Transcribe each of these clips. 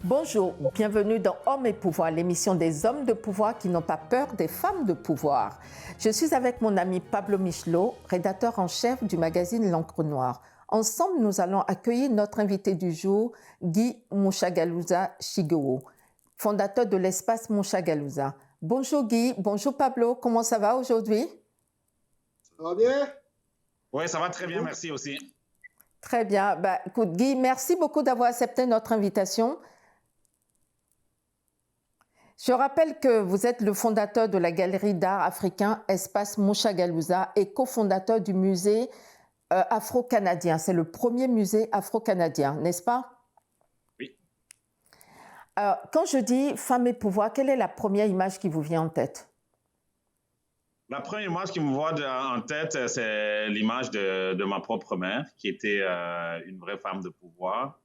Bonjour, bienvenue dans Hommes et Pouvoir, l'émission des hommes de pouvoir qui n'ont pas peur des femmes de pouvoir. Je suis avec mon ami Pablo Michelot, rédacteur en chef du magazine L'Encre Noire. Ensemble, nous allons accueillir notre invité du jour, Guy Mushagalusa Shigewo, fondateur de l'espace Mushagalusa. Bonjour Guy, bonjour Pablo, comment ça va aujourd'hui? Ça va bien? Oui, ça va très bien, merci aussi. Très bien. Écoute, Guy, merci beaucoup d'avoir accepté notre invitation. Je rappelle que vous êtes le fondateur de la galerie d'art africain Espace Mushagalusa et cofondateur du musée afro-canadien. C'est le premier musée afro-canadien, n'est-ce pas? Oui. Quand je dis femme et pouvoir, quelle est la première image qui vous vient en tête? La première image qui me vient en tête, c'est l'image de ma propre mère, qui était une vraie femme de pouvoir,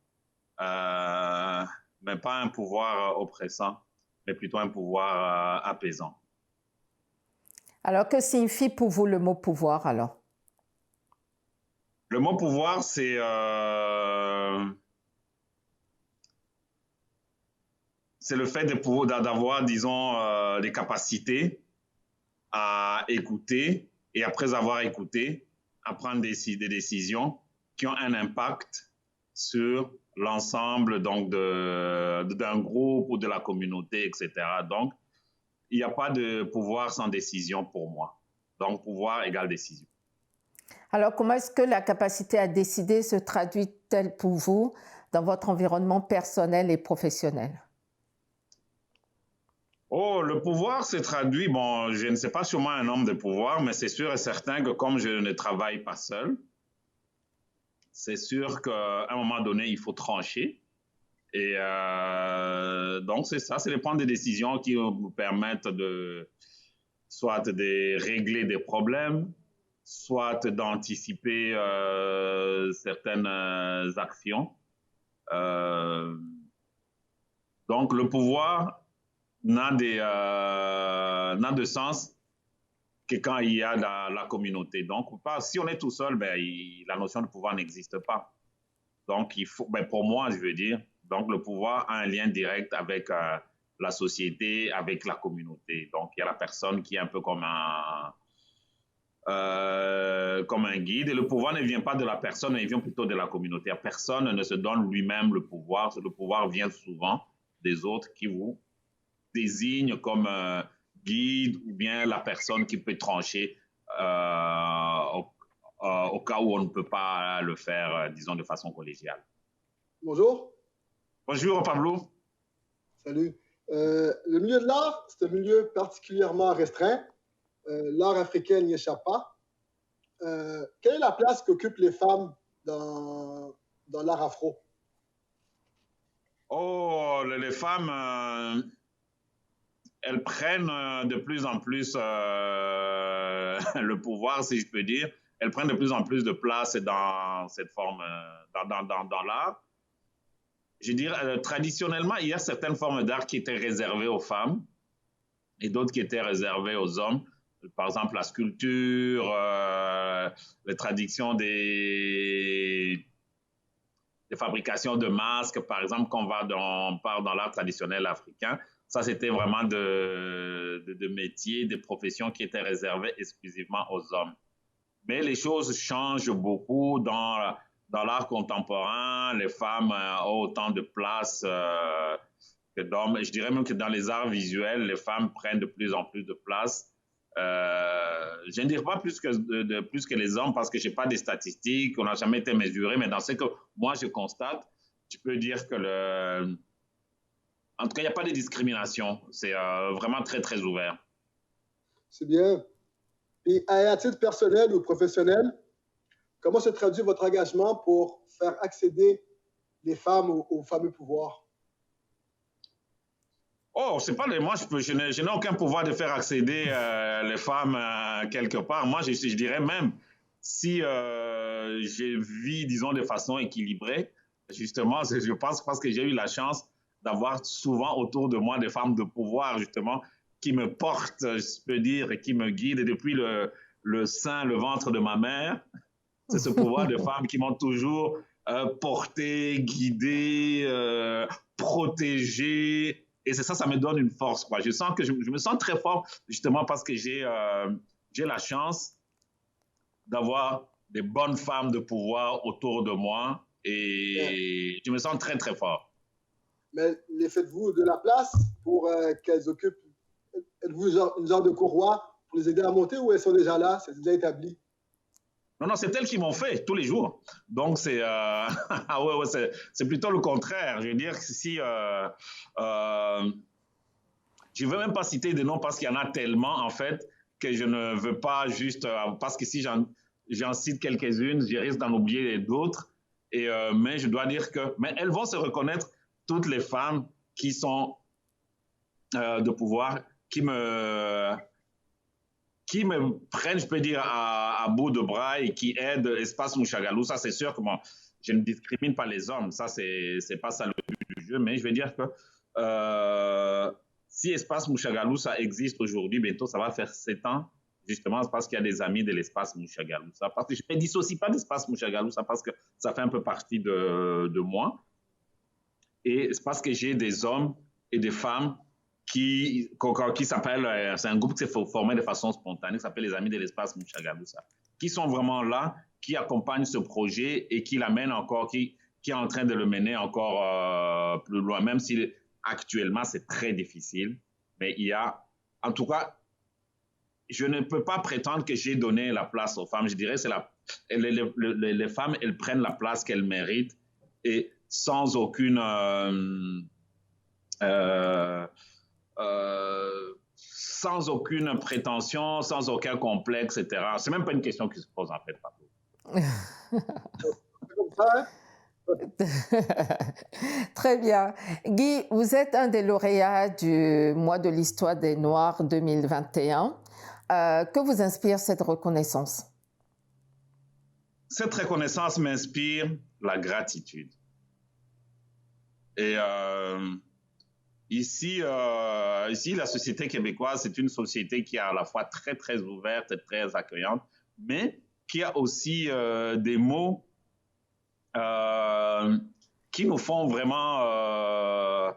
mais pas un pouvoir oppressant, mais plutôt un pouvoir apaisant. Alors, que signifie pour vous le mot pouvoir alors? Le mot pouvoir, c'est le fait d'avoir, disons, des capacités à écouter et après avoir écouté, à prendre des décisions qui ont un impact sur l'ensemble donc d'un groupe ou de la communauté, etc. Donc, il n'y a pas de pouvoir sans décision pour moi. Donc, pouvoir égale décision. Alors, comment est-ce que la capacité à décider se traduit-elle pour vous dans votre environnement personnel et professionnel? Oh, le pouvoir se traduit, bon, je ne sais pas sûrement un homme de pouvoir, mais c'est sûr et certain que comme je ne travaille pas seul, c'est sûr qu'à un moment donné, il faut trancher. Et donc, c'est ça, c'est les prendre des décisions qui vous permettent soit de régler des problèmes, soit d'anticiper certaines actions. Donc, le pouvoir n'a de sens que quand il y a la communauté. Donc, si on est tout seul, la notion de pouvoir n'existe pas. Donc, il faut, pour moi, je veux dire, donc le pouvoir a un lien direct avec la société, avec la communauté. Donc, il y a la personne qui est un peu comme un guide. Et le pouvoir ne vient pas de la personne, mais il vient plutôt de la communauté. La personne ne se donne lui-même le pouvoir. Le pouvoir vient souvent des autres qui vous désignent comme guide ou bien la personne qui peut trancher au cas où on ne peut pas le faire, disons, de façon collégiale. Bonjour. Bonjour, Pablo. Salut. Le milieu de l'art, c'est un milieu particulièrement restreint. L'art africain n'y échappe pas. Quelle est la place qu'occupent les femmes dans l'art afro? Oh, les femmes, elles prennent de plus en plus le pouvoir, si je peux dire. Elles prennent de plus en plus de place dans cette forme, dans l'art. Je dirais, traditionnellement, il y a certaines formes d'art qui étaient réservées aux femmes et d'autres qui étaient réservées aux hommes. Par exemple, la sculpture, les traditions des fabrications de masques, par exemple, quand on part dans l'art traditionnel africain. Ça, c'était vraiment de métiers, de professions qui étaient réservées exclusivement aux hommes. Mais les choses changent beaucoup dans l'art contemporain. Les femmes ont autant de place que d'hommes. Je dirais même que dans les arts visuels, les femmes prennent de plus en plus de place. Je ne dirais pas plus que les hommes parce que je n'ai pas des statistiques, on n'a jamais été mesuré, mais dans ce que moi je constate, je peux dire que en tout cas, il n'y a pas de discrimination. C'est vraiment très, très ouvert. C'est bien. Et à titre personnel ou professionnel, comment se traduit votre engagement pour faire accéder les femmes au fameux pouvoir? Oh, c'est pas moi, je n'ai aucun pouvoir de faire accéder les femmes quelque part. Moi, je dirais même, si je vis, disons, de façon équilibrée, justement, je pense parce que j'ai eu la chance d'avoir souvent autour de moi des femmes de pouvoir, justement, qui me portent, je peux dire, et qui me guident. Et depuis le sein, le ventre de ma mère, c'est ce pouvoir de femmes qui m'ont toujours porter, guider, protéger. Et c'est ça, ça me donne une force, quoi. Je sens que je me sens très fort, justement, parce que j'ai la chance d'avoir des bonnes femmes de pouvoir autour de moi. Et je me sens très, très fort. Mais les faites-vous de la place pour qu'elles occupent? Êtes-vous une genre de courroie pour les aider à monter ou elles sont déjà là, c'est déjà établi? Non, c'est elles qui m'ont fait tous les jours. Donc, c'est c'est plutôt le contraire. Je veux dire que si... je ne veux même pas citer des noms parce qu'il y en a tellement, en fait, que je ne veux pas juste... parce que si j'en cite quelques-unes, je risque d'en oublier d'autres. Mais je dois dire que... Mais elles vont se reconnaître, toutes les femmes qui sont de pouvoir, qui me prennent, je peux dire, à bout de bras et qui aident Espace Mouchagalou. Ça, c'est sûr que moi, je ne discrimine pas les hommes. Ça, c'est pas ça le but du jeu. Mais je vais dire que si Espace Mouchagalou, ça existe aujourd'hui, bientôt, ça va faire 7 ans, justement, parce qu'il y a des amis de l'Espace Mouchagalou. Ça, parce que je ne me dissocie pas d'Espace Mouchagalou, ça, parce que ça fait un peu partie de moi. Et c'est parce que j'ai des hommes et des femmes qui s'appellent, c'est un groupe qui s'est formé de façon spontanée, qui s'appelle les Amis de l'Espace Mouchagalousa, qui sont vraiment là, qui accompagnent ce projet et qui l'amènent encore, qui est en train de le mener encore plus loin, même si actuellement c'est très difficile. Mais il y a, en tout cas, je ne peux pas prétendre que j'ai donné la place aux femmes. Je dirais que les femmes, elles prennent la place qu'elles méritent et sans aucune... sans aucune prétention, sans aucun complexe, etc. C'est même pas une question qui se pose en fait. Très bien. Guy, vous êtes un des lauréats du mois de l'histoire des Noirs 2021. Que vous inspire cette reconnaissance? Cette reconnaissance m'inspire la gratitude. Et ici, la société québécoise, c'est une société qui est à la fois très, très ouverte et très accueillante, mais qui a aussi des mots qui nous font vraiment,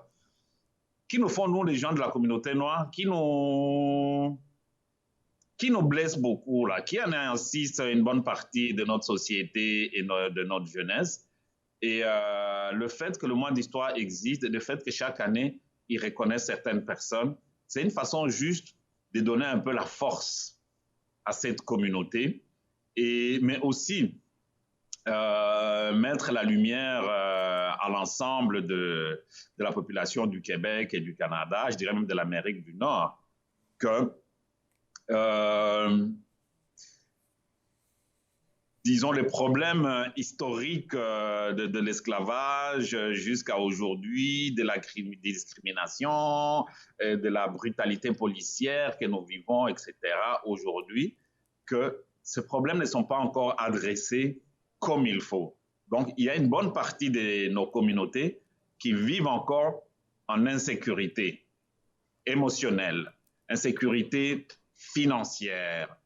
nous, les gens de la communauté noire, qui nous blessent beaucoup, là, qui anéantissent une bonne partie de notre société et de notre jeunesse. Et le fait que le mois d'histoire existe, le fait que chaque année, ils reconnaissent certaines personnes, c'est une façon juste de donner un peu la force à cette communauté, mais aussi mettre la lumière à l'ensemble de la population du Québec et du Canada, je dirais même de l'Amérique du Nord, que disons, les problèmes historiques de l'esclavage jusqu'à aujourd'hui, de la discrimination, de la brutalité policière que nous vivons, etc., aujourd'hui, que ces problèmes ne sont pas encore adressés comme il faut. Donc, il y a une bonne partie de nos communautés qui vivent encore en insécurité émotionnelle, insécurité financière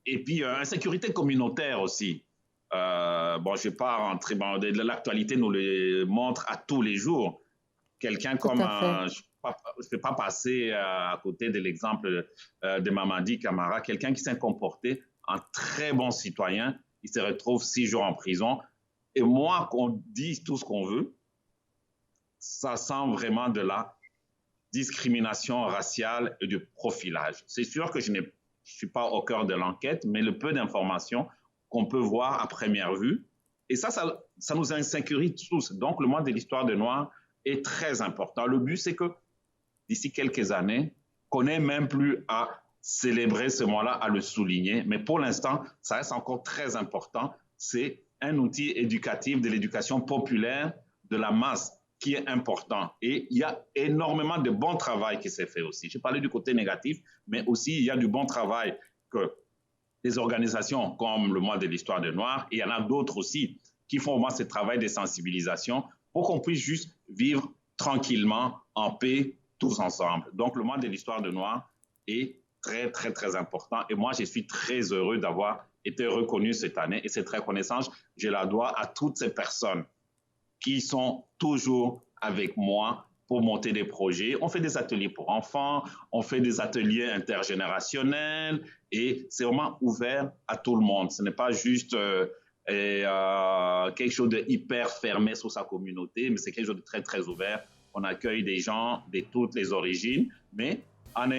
et puis, insécurité communautaire aussi. Bon, je ne vais pas rentrer, l'actualité nous le montre à tous les jours. Quelqu'un comme, je ne vais pas passer à côté de l'exemple de Mamadi Camara, quelqu'un qui s'est comporté en très bon citoyen, il se retrouve 6 jours en prison. Et moi, qu'on dise tout ce qu'on veut, ça sent vraiment de la discrimination raciale et du profilage. C'est sûr que je ne suis pas au cœur de l'enquête, mais le peu d'informations qu'on peut voir à première vue, et ça nous insécurise tous. Donc, le mois de l'histoire des Noirs est très important. Le but, c'est que d'ici quelques années, qu'on n'ait même plus à célébrer ce mois-là, à le souligner. Mais pour l'instant, ça reste encore très important. C'est un outil éducatif de l'éducation populaire de la masse qui est important. Et il y a énormément de bon travail qui s'est fait aussi. J'ai parlé du côté négatif, mais aussi il y a du bon travail que des organisations comme le mois de l'histoire des Noirs, et il y en a d'autres aussi qui font vraiment ce travail de sensibilisation pour qu'on puisse juste vivre tranquillement, en paix, tous ensemble. Donc le mois de l'histoire des Noirs est très, très, très important. Et moi, je suis très heureux d'avoir été reconnue cette année. Et cette reconnaissance, je la dois à toutes ces personnes qui sont toujours avec moi pour monter des projets. On fait des ateliers pour enfants, on fait des ateliers intergénérationnels et c'est vraiment ouvert à tout le monde. Ce n'est pas juste quelque chose de hyper fermé sur sa communauté, mais c'est quelque chose de très, très ouvert. On accueille des gens de toutes les origines, mais en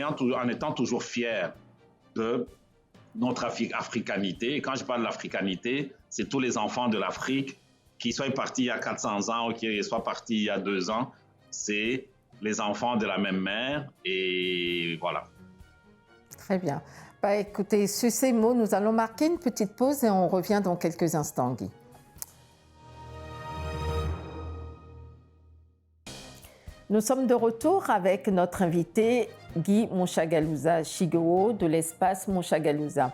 étant toujours fiers de notre africanité. Et quand je parle d'africanité, c'est tous les enfants de l'Afrique qui soient partis il y a 400 ans ou qui soient partis il y a 2 ans. C'est les enfants de la même mère et voilà. Très bien. Bah, écoutez, sur ces mots, nous allons marquer une petite pause et on revient dans quelques instants, Guy. Nous sommes de retour avec notre invité Guy Moshagalusa Chiguo de l'espace Moshagalusa.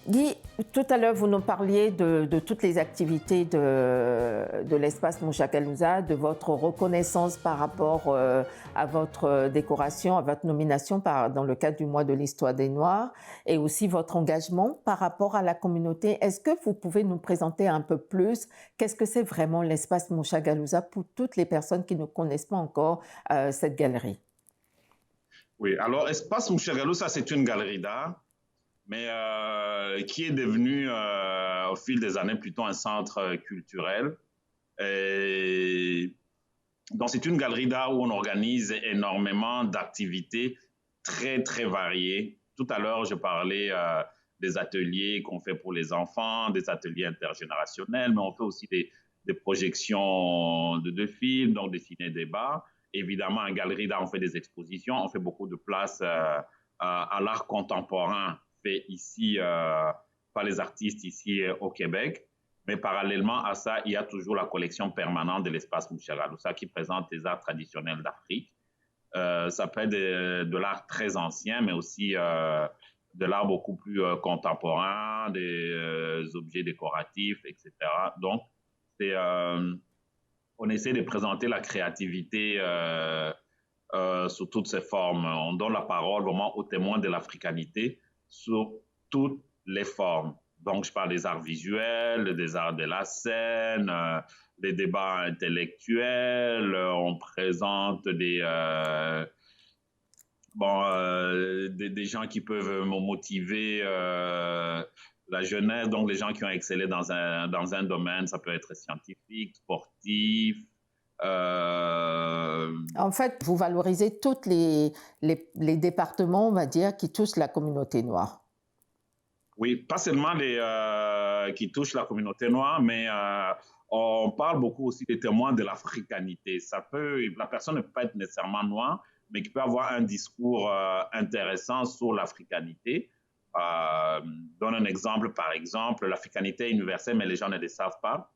Guy, tout à l'heure, vous nous parliez de toutes les activités de l'espace Moshagalusa, de votre reconnaissance par rapport à votre décoration, à votre nomination dans le cadre du mois de l'histoire des Noirs et aussi votre engagement par rapport à la communauté. Est-ce que vous pouvez nous présenter un peu plus qu'est-ce que c'est vraiment l'espace Moshagalusa pour toutes les personnes qui ne connaissent pas encore cette galerie? Oui, alors Espace Moshagalusa, c'est une galerie d'art, mais qui est devenue au fil des années plutôt un centre culturel. Et donc c'est une galerie d'art où on organise énormément d'activités très, très variées. Tout à l'heure, je parlais des ateliers qu'on fait pour les enfants, des ateliers intergénérationnels, mais on fait aussi des projections de films, donc des ciné-débats. Évidemment, en galerie d'art, on fait des expositions, on fait beaucoup de place à l'art contemporain fait ici par les artistes ici au Québec. Mais parallèlement à ça, il y a toujours la collection permanente de l'espace Moshagalusa qui présente les arts traditionnels d'Afrique. Ça peut être de l'art très ancien, mais aussi de l'art beaucoup plus contemporain, des objets décoratifs, etc. Donc, on essaie de présenter la créativité sous toutes ses formes. On donne la parole vraiment aux témoins de l'africanité sous toutes les formes. Donc, je parle des arts visuels, des arts de la scène, des débats intellectuels. On présente des gens qui peuvent motiver la jeunesse, donc les gens qui ont excellé dans un domaine, ça peut être scientifique, sportif. En fait, vous valorisez tous les départements, on va dire, qui touchent la communauté noire. Oui, pas seulement les qui touchent la communauté noire, mais on parle beaucoup aussi des témoins de l'africanité. La personne ne peut pas être nécessairement noire, mais qui peut avoir un discours intéressant sur l'africanité. Donne un exemple, par exemple, l'africanité universelle, mais les gens ne le savent pas.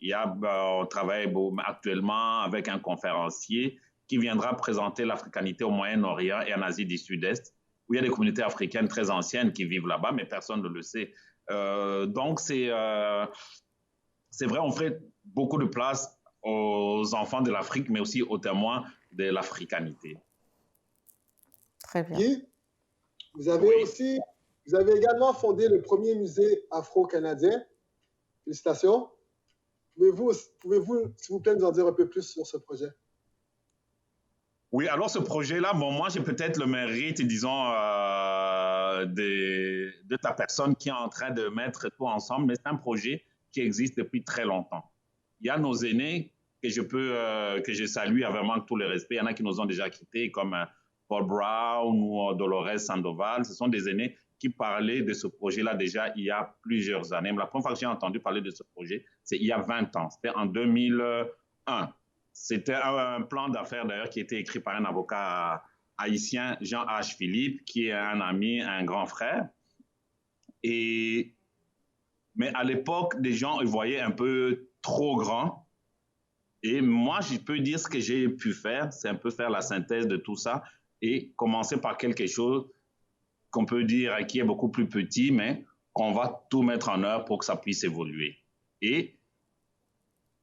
On travaille actuellement avec un conférencier qui viendra présenter l'africanité au Moyen-Orient et en Asie du Sud-Est, où il y a des communautés africaines très anciennes qui vivent là-bas, mais personne ne le sait. Donc, c'est vrai, on fait beaucoup de place aux enfants de l'Afrique, mais aussi aux témoins de l'africanité. Très bien. Guy, vous avez également fondé le premier musée afro-canadien. Félicitations. Pouvez-vous, s'il vous plaît, nous en dire un peu plus sur ce projet? Oui, alors ce projet-là, moi, j'ai peut-être le mérite, disons, de ta personne qui est en train de mettre tout ensemble, mais c'est un projet qui existe depuis très longtemps. Il y a nos aînés que je salue avec vraiment tout le respect. Il y en a qui nous ont déjà quittés, comme Paul Brown ou Dolores Sandoval. Ce sont des aînés qui parlaient de ce projet-là déjà il y a plusieurs années. Mais la première fois que j'ai entendu parler de ce projet, c'est il y a 20 ans. C'était en 2001. C'était un plan d'affaires d'ailleurs qui a été écrit par un avocat haïtien, Jean H. Philippe, qui est un ami, un grand frère. Mais à l'époque, les gens ils voyaient un peu trop grand. Et moi, je peux dire ce que j'ai pu faire, c'est un peu faire la synthèse de tout ça et commencer par quelque chose qu'on peut dire qui est beaucoup plus petit, mais qu'on va tout mettre en œuvre pour que ça puisse évoluer. Et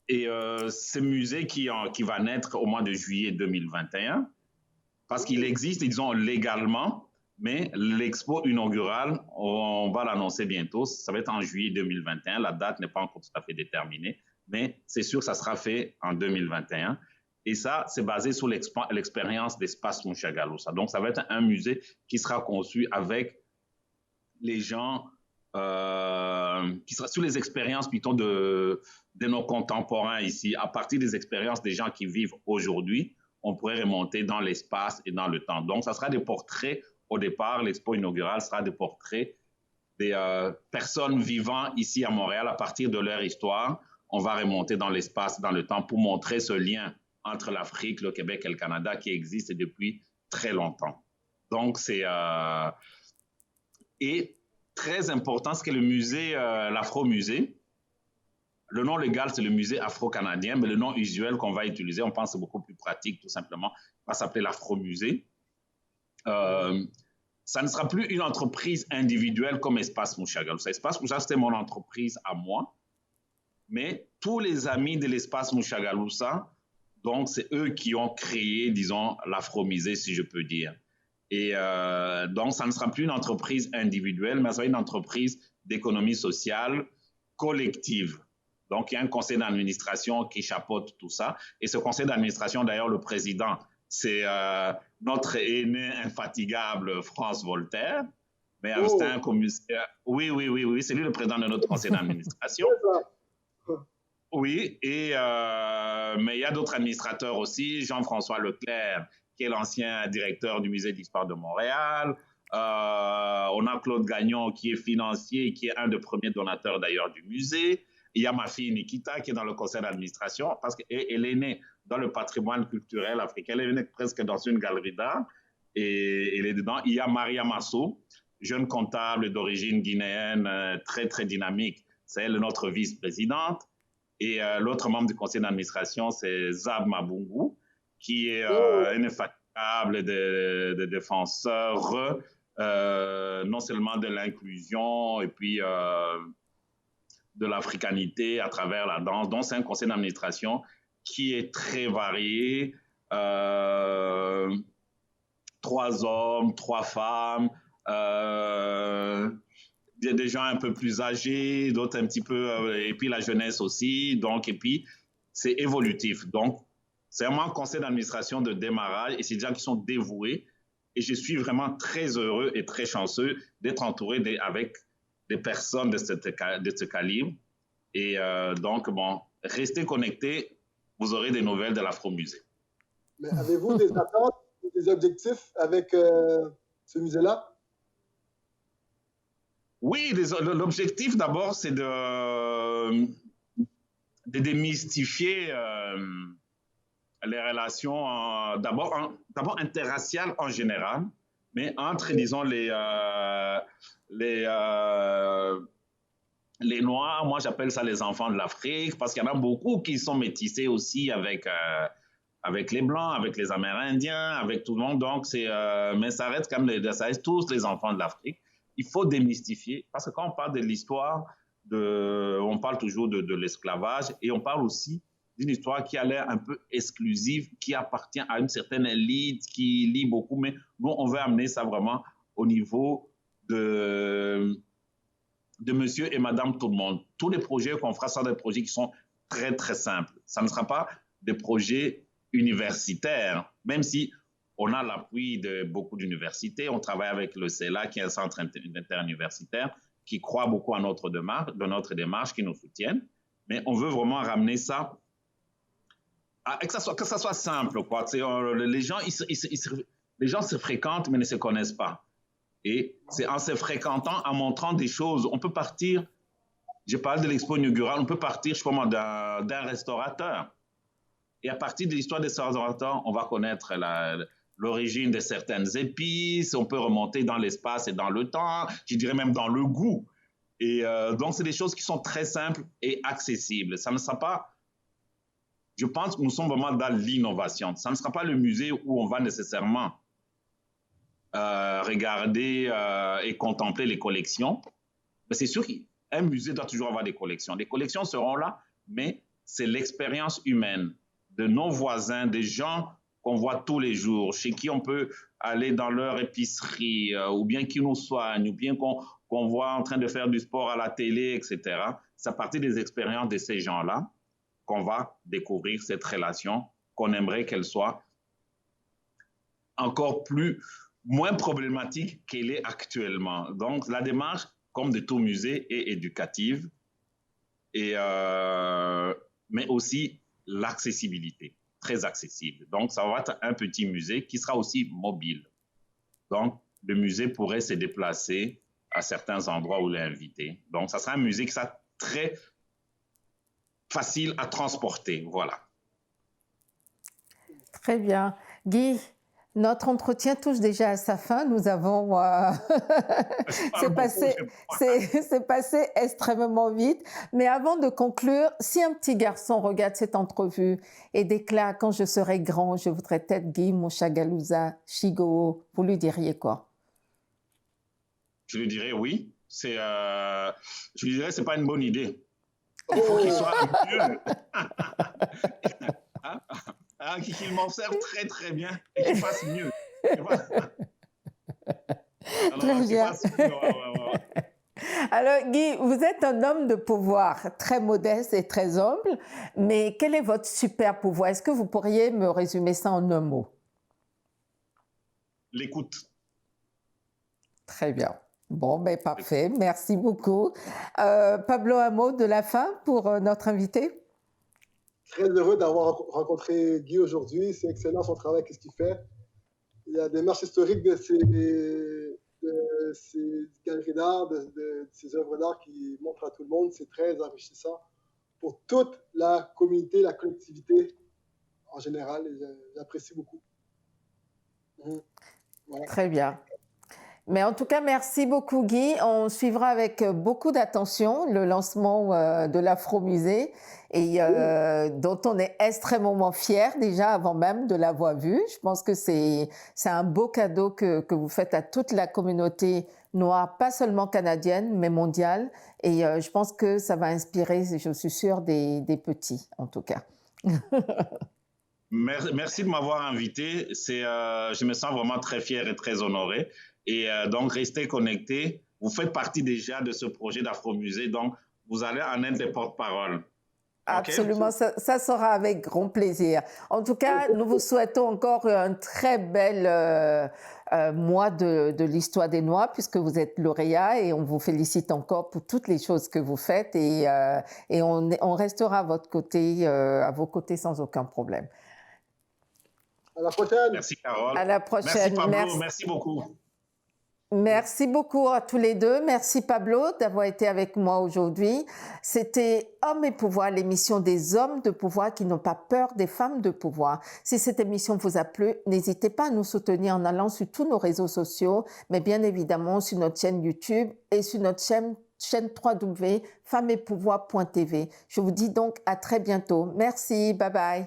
ce musée qui va naître au mois de juillet 2021, parce qu'il existe, disons, légalement, Mais l'expo inaugurale, on va l'annoncer bientôt. Ça va être en juillet 2021. La date n'est pas encore tout à fait déterminée, mais c'est sûr que ça sera fait en 2021. Et ça, c'est basé sur l'expérience d'Espace Mushagalusa. Donc, ça va être un musée qui sera conçu avec les gens, qui sera sur les expériences plutôt de nos contemporains ici. À partir des expériences des gens qui vivent aujourd'hui, on pourrait remonter dans l'espace et dans le temps. Donc, ça sera des portraits. Au départ, l'expo inaugurale sera des portraits des personnes vivant ici à Montréal. À partir de leur histoire, on va remonter dans l'espace, dans le temps, pour montrer ce lien entre l'Afrique, le Québec et le Canada qui existe depuis très longtemps. Donc, c'est... Et très important, c'est que le musée, l'Afro-Musée, le nom légal, c'est le musée afro-canadien, mais le nom usuel qu'on va utiliser, on pense que c'est beaucoup plus pratique, tout simplement, va s'appeler l'Afro-Musée. Ça ne sera plus une entreprise individuelle comme Espace Mushagalusa. Espace Mushagalusa, c'était mon entreprise à moi, mais tous les amis de l'Espace Mushagalusa, donc c'est eux qui ont créé, disons, l'Afro-Musée, si je peux dire. Et donc, ça ne sera plus une entreprise individuelle, mais ça sera une entreprise d'économie sociale collective. Donc, il y a un conseil d'administration qui chapeaute tout ça. Et ce conseil d'administration, d'ailleurs, le président, c'est notre aîné infatigable France Voltaire. Mais c'est un commissaire. Oui, c'est lui le président de notre conseil d'administration. Oui, et mais il y a d'autres administrateurs aussi. Jean-François Leclerc, qui est l'ancien directeur du Musée d'Histoire de Montréal. On a Claude Gagnon, qui est financier, qui est un des premiers donateurs d'ailleurs du musée. Il y a ma fille Nikita, qui est dans le conseil d'administration, parce qu'elle est née dans le patrimoine culturel africain. Elle est née presque dans une galerie d'art, et elle est dedans. Il y a Maria Masso, jeune comptable d'origine guinéenne, très, très dynamique. C'est elle, notre vice-présidente. Et l'autre membre du conseil d'administration, c'est Zab Mabungu, qui est un infatigable de défenseur, non seulement de l'inclusion, et puis de l'africanité à travers la danse. Donc, c'est un conseil d'administration qui est très varié. 3 hommes, 3 femmes, des gens un peu plus âgés, d'autres un petit peu, et puis la jeunesse aussi. Donc, et puis, c'est évolutif. Donc, c'est vraiment un conseil d'administration de démarrage, et c'est des gens qui sont dévoués. Et je suis vraiment très heureux et très chanceux d'être entouré avec des personnes de ce calibre. Et donc, bon, restez connectés, vous aurez des nouvelles de l'Afro-Musée. Mais avez-vous des attentes, des objectifs avec ce musée-là? Oui, l'objectif d'abord, c'est de démystifier les relations, d'abord interraciales en général, mais entre, disons, les Noirs, moi j'appelle ça les enfants de l'Afrique, parce qu'il y en a beaucoup qui sont métissés aussi avec les Blancs, avec les Amérindiens, avec tout le monde. Donc, mais ça reste quand même, ça reste tous les enfants de l'Afrique. Il faut démystifier, parce que quand on parle de l'histoire, on parle toujours de l'esclavage, et on parle aussi d'une histoire qui a l'air un peu exclusive, qui appartient à une certaine élite, qui lit beaucoup, mais nous, on veut amener ça vraiment au niveau de monsieur et madame tout le monde. Tous les projets qu'on fera sont des projets qui sont très, très simples. Ça ne sera pas des projets universitaires, même si on a l'appui de beaucoup d'universités. On travaille avec le CELA, qui est un centre interuniversitaire, qui croit beaucoup à notre démarche, qui nous soutiennent. Mais on veut vraiment ramener ça, que ça soit simple, quoi. Les gens se fréquentent, mais ne se connaissent pas. Et c'est en se fréquentant, en montrant des choses, on peut partir, je parle de l'expo inaugurale, on peut partir, je sais pas moi, d'un restaurateur. Et à partir de l'histoire des restaurateurs, on va connaître l'origine de certaines épices, on peut remonter dans l'espace et dans le temps, je dirais même dans le goût. Et donc, c'est des choses qui sont très simples et accessibles. Ça ne sera pas, je pense que nous sommes vraiment dans l'innovation. Ça ne sera pas le musée où on va nécessairement regarder et contempler les collections. Mais c'est sûr qu'un musée doit toujours avoir des collections. Les collections seront là, mais c'est l'expérience humaine de nos voisins, des gens qu'on voit tous les jours, chez qui on peut aller dans leur épicerie, ou bien qui nous soignent, ou bien qu'on voit en train de faire du sport à la télé, etc. C'est à partir des expériences de ces gens-là qu'on va découvrir cette relation, qu'on aimerait qu'elle soit encore moins problématique qu'elle est actuellement. Donc, la démarche, comme de tout musée, est éducative, mais aussi l'accessibilité, très accessible. Donc, ça va être un petit musée qui sera aussi mobile. Donc, le musée pourrait se déplacer à certains endroits où il est invité. Donc, ça sera un musée qui sera très facile à transporter. Voilà. Très bien. Guy, notre entretien touche déjà à sa fin. Nous avons... c'est passé extrêmement vite. Mais avant de conclure, si un petit garçon regarde cette entrevue et déclare « Quand je serai grand, je voudrais être Guy Mushagalusa Shigo », vous lui diriez quoi? Je lui dirais oui. Je lui dirais c'est pas une bonne idée. Il faut qu'il soit mieux. Qu'il m'observe très très bien et qu'il fasse mieux. Très bien. Alors Guy, vous êtes un homme de pouvoir, très modeste et très humble, mais quel est votre super pouvoir? Est-ce que vous pourriez me résumer ça en un mot? L'écoute. Très bien. Bon, ben parfait. Merci beaucoup. Pablo, un mot de la fin pour notre invité? Très heureux d'avoir rencontré Guy aujourd'hui. C'est excellent son travail, qu'est-ce qu'il fait. Il y a des marches historiques de ces galeries d'art, de ces œuvres d'art qui montrent à tout le monde. C'est très enrichissant pour toute la communauté, la collectivité en général. J'apprécie beaucoup. Voilà. Très bien. Mais en tout cas, merci beaucoup Guy. On suivra avec beaucoup d'attention le lancement de l'Afro-Musée et dont on est extrêmement fiers déjà avant même de l'avoir vu. Je pense que c'est un beau cadeau que vous faites à toute la communauté noire, pas seulement canadienne, mais mondiale. Et je pense que ça va inspirer, je suis sûre, des petits en tout cas. Merci de m'avoir invité. Je me sens vraiment très fier et très honoré. Et donc, restez connectés. Vous faites partie déjà de ce projet d'Afro-Musée, donc vous allez en être des porte-parole. Absolument, okay? Ça sera avec grand plaisir. En tout cas, nous vous souhaitons encore un très bel mois de l'histoire des Noirs, puisque vous êtes lauréat et on vous félicite encore pour toutes les choses que vous faites et on restera à votre côté, à vos côtés sans aucun problème. À la prochaine. Merci Carole. À la prochaine. Merci Pablo, merci beaucoup. Merci beaucoup à tous les deux. Merci Pablo d'avoir été avec moi aujourd'hui. C'était Hommes et Pouvoir, l'émission des hommes de pouvoir qui n'ont pas peur des femmes de pouvoir. Si cette émission vous a plu, n'hésitez pas à nous soutenir en allant sur tous nos réseaux sociaux, mais bien évidemment sur notre chaîne YouTube et sur notre chaîne www.femmesetpouvoir.tv. Je vous dis donc à très bientôt. Merci, bye bye.